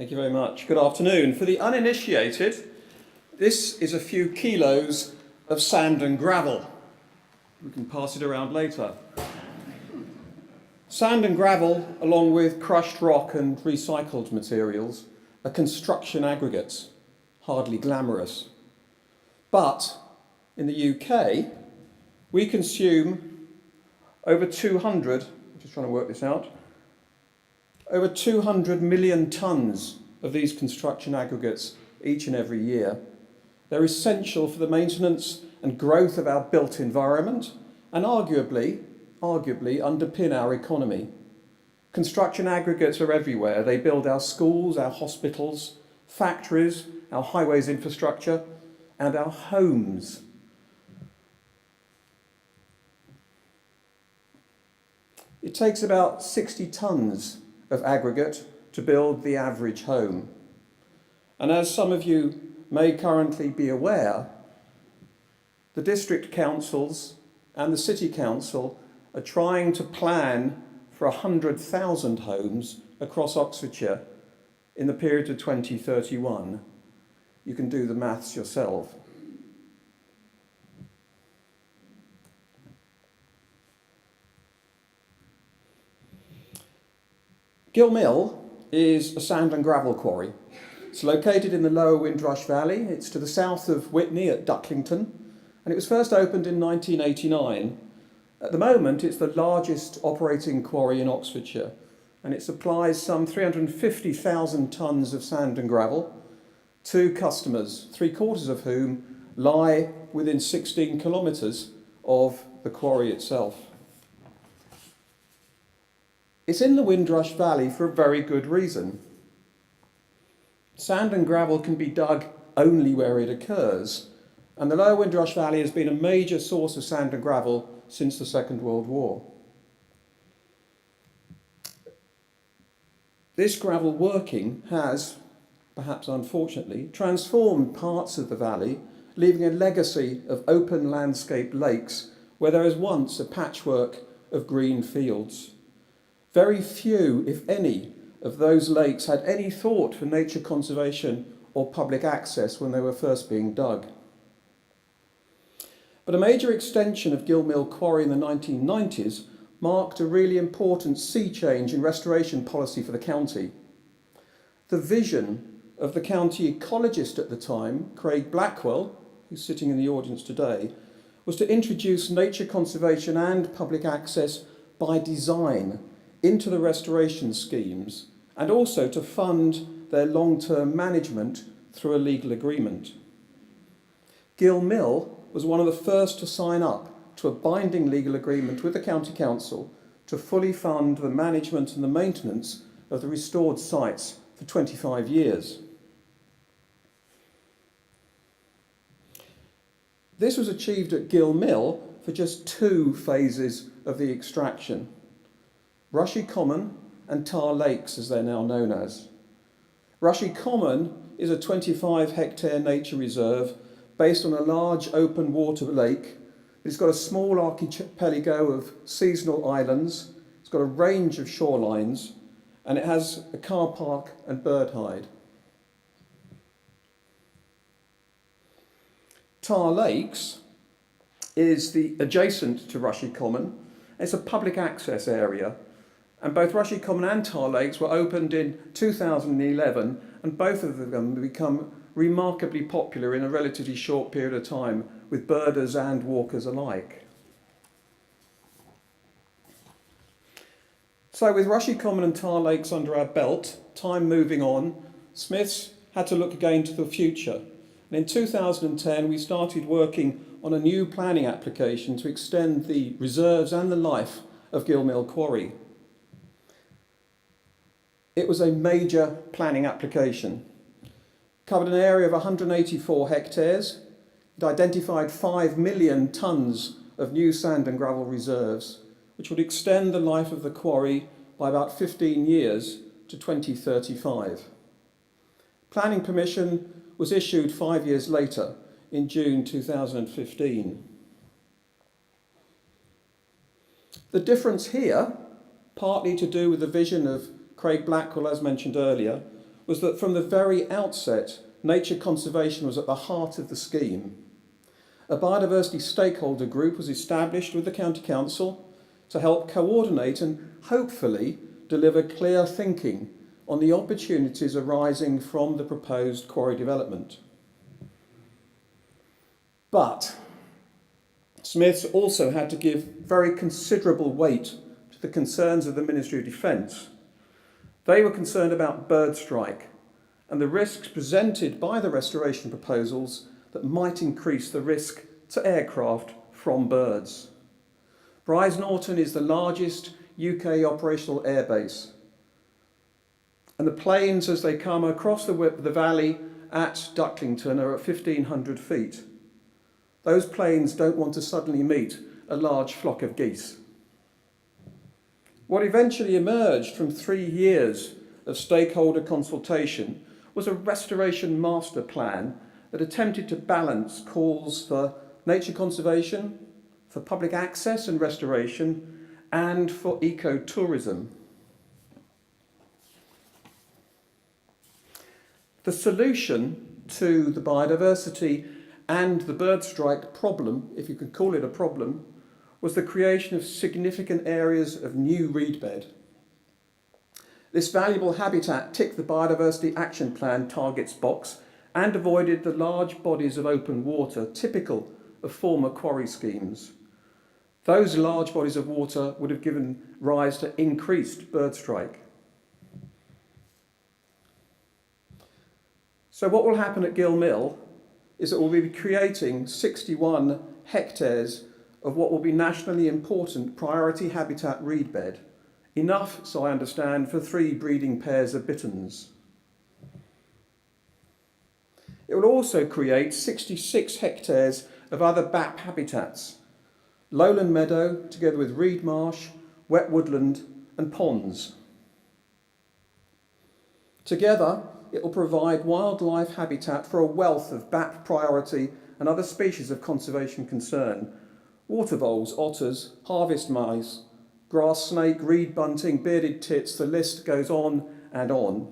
Thank you very much. Good afternoon. For the uninitiated, this is a few kilos of sand and gravel. We can pass it around later. Sand and gravel, along with crushed rock and recycled materials, are construction aggregates, hardly glamorous. But in the UK, we consume over 200, I'm just trying to work this out, over 200 million tonnes of these construction aggregates each and every year. They're essential for the maintenance and growth of our built environment and arguably underpin our economy. Construction aggregates are everywhere. They build our schools, our hospitals, factories, our highways infrastructure, and our homes. It takes about 60 tonnes of aggregate to build the average home. And as some of you may currently be aware, the district councils and the city council are trying to plan for 100,000 homes across Oxfordshire in the period to 2031. You can do the maths yourself. Gill Mill is a sand and gravel quarry. It's located in the lower Windrush Valley. It's to the south of Witney at Ducklington, and it was first opened in 1989. At the moment, it's the largest operating quarry in Oxfordshire, and it supplies some 350,000 tonnes of sand and gravel to customers, 3/4 of whom lie within 16 kilometres of the quarry itself. It's in the Windrush Valley for a very good reason. Sand and gravel can be dug only where it occurs, and the lower Windrush Valley has been a major source of sand and gravel since the Second World War. This gravel working has, perhaps unfortunately, transformed parts of the valley, leaving a legacy of open landscape lakes where there was once a patchwork of green fields. Very few, if any, of those lakes had any thought for nature conservation or public access when they were first being dug. But a major extension of Gill Mill Quarry in the 1990s marked a really important sea change in restoration policy for the county. The vision of the county ecologist at the time, Craig Blackwell, who's sitting in the audience today, was to introduce nature conservation and public access by design into the restoration schemes, and also to fund their long-term management through a legal agreement. Gill Mill was one of the first to sign up to a binding legal agreement with the County Council to fully fund the management and the maintenance of the restored sites for 25 years. This was achieved at Gill Mill for just 2 phases of the extraction: Rushy Common and Tar Lakes, as they're now known as. Rushy Common is a 25-hectare nature reserve based on a large open water lake. It's got a small archipelago of seasonal islands, it's got a range of shorelines, and it has a car park and bird hide. Tar Lakes is adjacent to Rushy Common. It's a public access area, and both Rushy Common and Tar Lakes were opened in 2011, and both of them have become remarkably popular in a relatively short period of time, with birders and walkers alike. So with Rushy Common and Tar Lakes under our belt, time moving on, Smiths had to look again to the future. And in 2010, we started working on a new planning application to extend the reserves and the life of Gill Mill Quarry. It was a major planning application. Covered an area of 184 hectares. It identified 5 million tonnes of new sand and gravel reserves, which would extend the life of the quarry by about 15 years to 2035. Planning permission was issued 5 years later, in June 2015. The difference here, partly to do with the vision of Craig Blackwell, as mentioned earlier, was that from the very outset, nature conservation was at the heart of the scheme. A biodiversity stakeholder group was established with the County Council to help coordinate and hopefully deliver clear thinking on the opportunities arising from the proposed quarry development. But Smiths also had to give very considerable weight to the concerns of the Ministry of Defence. They were concerned about bird strike and the risks presented by the restoration proposals that might increase the risk to aircraft from birds. Brize Norton is the largest UK operational airbase, and the planes as they come across the valley at Ducklington are at 1,500 feet. Those planes don't want to suddenly meet a large flock of geese. What eventually emerged from 3 years of stakeholder consultation was a restoration master plan that attempted to balance calls for nature conservation, for public access and restoration, and for ecotourism. The solution to the biodiversity and the bird strike problem, if you could call it a problem, was the creation of significant areas of new reed bed. This valuable habitat ticked the Biodiversity Action Plan targets box and avoided the large bodies of open water typical of former quarry schemes. Those large bodies of water would have given rise to increased bird strike. So what will happen at Gill Mill is that we'll be creating 61 hectares of what will be nationally important priority habitat reed bed, enough, so I understand, for 3 breeding pairs of bitterns. It will also create 66 hectares of other BAP habitats, lowland meadow together with reed marsh, wet woodland and ponds. Together, it will provide wildlife habitat for a wealth of BAP priority and other species of conservation concern: water voles, otters, harvest mice, grass snake, reed bunting, bearded tits, the list goes on and on.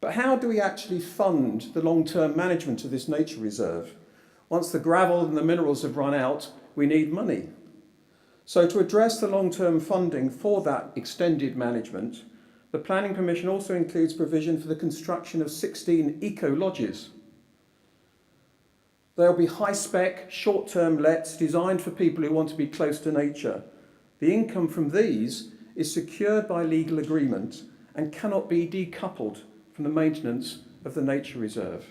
But how do we actually fund the long-term management of this nature reserve? Once the gravel and the minerals have run out, we need money. So to address the long-term funding for that extended management, the Planning Permission also includes provision for the construction of 16 eco-lodges. They'll be high-spec, short-term lets designed for people who want to be close to nature. The income from these is secured by legal agreement and cannot be decoupled from the maintenance of the nature reserve.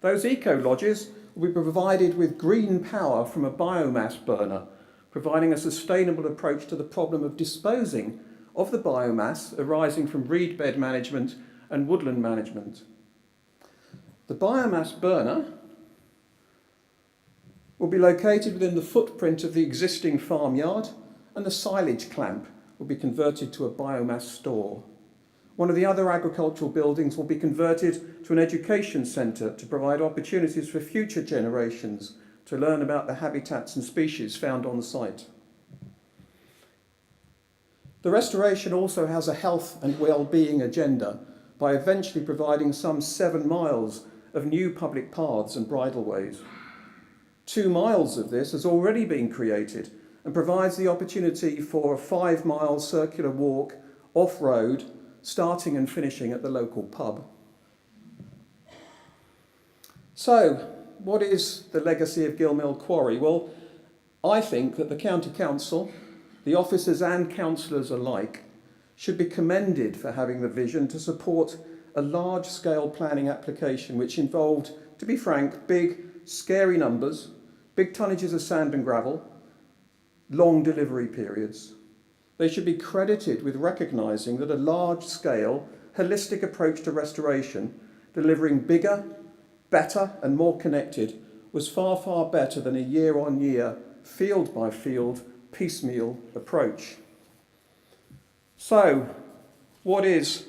Those eco-lodges will be provided with green power from a biomass burner, providing a sustainable approach to the problem of disposing of the biomass arising from reed bed management and woodland management. The biomass burner will be located within the footprint of the existing farmyard, and the silage clamp will be converted to a biomass store. One of the other agricultural buildings will be converted to an education centre to provide opportunities for future generations to learn about the habitats and species found on the site. The restoration also has a health and well-being agenda by eventually providing some 7 miles of new public paths and bridleways. 2 miles of this has already been created and provides the opportunity for a 5-mile circular walk off-road, starting and finishing at the local pub. So, what is the legacy of Gill Mill Quarry? Well, I think that the County Council, the officers and councillors alike, should be commended for having the vision to support a large-scale planning application which involved, to be frank, big, scary numbers, big tonnages of sand and gravel, long delivery periods. They should be credited with recognising that a large-scale, holistic approach to restoration, delivering bigger, better and more connected, was far, far better than a year-on-year, field-by-field, piecemeal approach. So, what is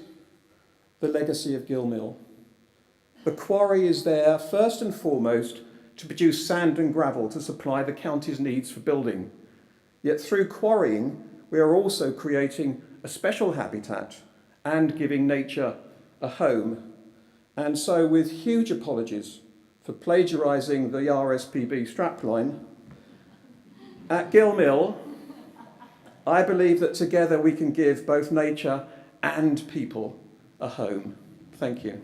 the legacy of Gill Mill? The quarry is there first and foremost to produce sand and gravel to supply the county's needs for building. Yet through quarrying, we are also creating a special habitat and giving nature a home. And so, with huge apologies for plagiarising the RSPB strapline, at Gilmill, I believe that together we can give both nature and people a home. Thank you.